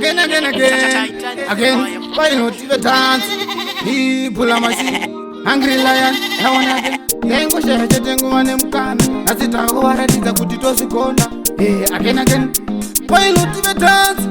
Again, why not the dance? He pull a machine, hungry lion, I want again. Tengo share tengo wane mkana, nasita kuwaradiza kutitosi kona. Again, why not the dance?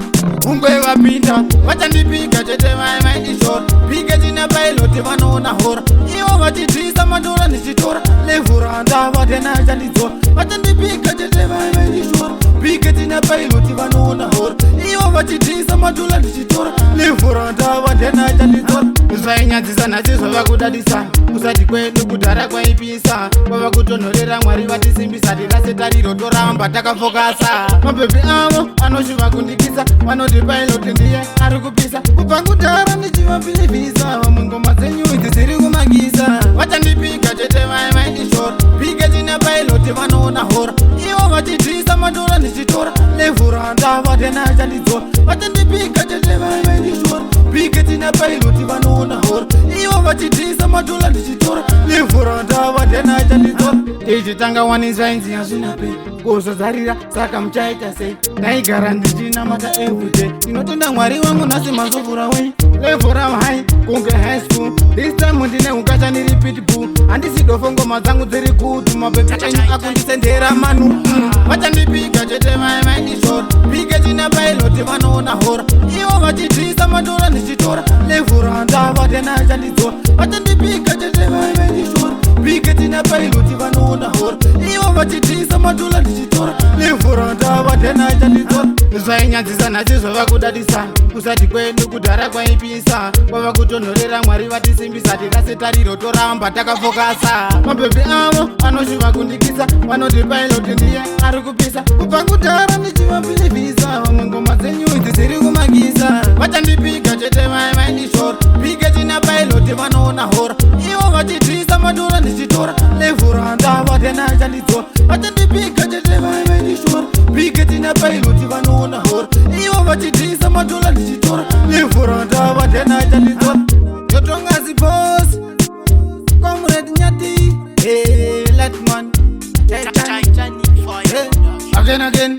Ungwe wapinda, wacha nipika chete my mind is short. Pika jina pilot vanona hora. Iyo wachitisa madura nishitora. Levura ndawa tena jalizo. Wacha nipika chete my mind is short. Pika jina pilot vanona hora. Iyo wachitisa madura nishitora. Levura ndawa tena jalizo. Usainyadzisa nachizo vakudadisa. Usati kwedu kudhara kwaipisa. Wava kutonhorera mwari vatisimbisa. Tirase riro toramba takafokasa. Mabhebhi avo anoshuva kundikisa. Vanoti pilot ndiye ari kupisa. Kubva kudhara ndichivabhilivhisa. Vamwe ngoma dzenyu idzi dziri kumagisa. Vachandipika chete my mind is short. Pike china pilot vanoona hora. Ivo vachidhisa matora ndichitora. Levhura ndava tena chandidzora. Vachandipika chete my mind is short. Pike china pilot vanoona hora. Ivo vachidhisa matora ndichitora. Levhura ndava tena chandidzora. Ichitanga waninzainzi hazvina pe. Kuzozarira saka muchaita sei. Ndaigara ndichinamata everyday. Ndinotenda mwari wangu nhasi mazovhura wenyu. Levhura hai kunge high school. This time ndine ukacha ndiri pitbull. Handisi dofo ngoma dzangu dziri kutu. Mabhebhi enyu akundisendera manu. Vachandipika chete my mind is short. Pike china pilot vanoona hora. Ivo vachidhisa matora ndichitora. Levhura ndava tena chandidzora. Vachandipika chete my mind is short. Pike china pilot vanoona hora. Ivo vachidhisa matora ndichitora. Levhura ndava tena chandidzora. Zvainyadzisa nachizo vakudadisa. Usati kwedu kudhara kwaipisa. Wava kutonhorera mwari vatisimbisa. Tirase tariro toramba takafokasa. Mabhebhi avo anoshuva kundikisa. Vanoti pilot ndiye ari kupisa. Kubva kudhara ndichivabhilivhisa. Vamwe ngoma dzenyu idzi dziri kumagisa. Vachandipika chete my mind is short. Pike china pilot vanoona hora. Ivo vachidhisa matora ndichitora. Levhura ndava tena chandidzora. Vachandipika chete my mind is short. Pike china pilot vanoona hora. Ivo vachidhisa matora ndichitora. Levhura ndava tena chandidzora. Yotongazi boss. Comrade Nyati. Hey, Letman. Again.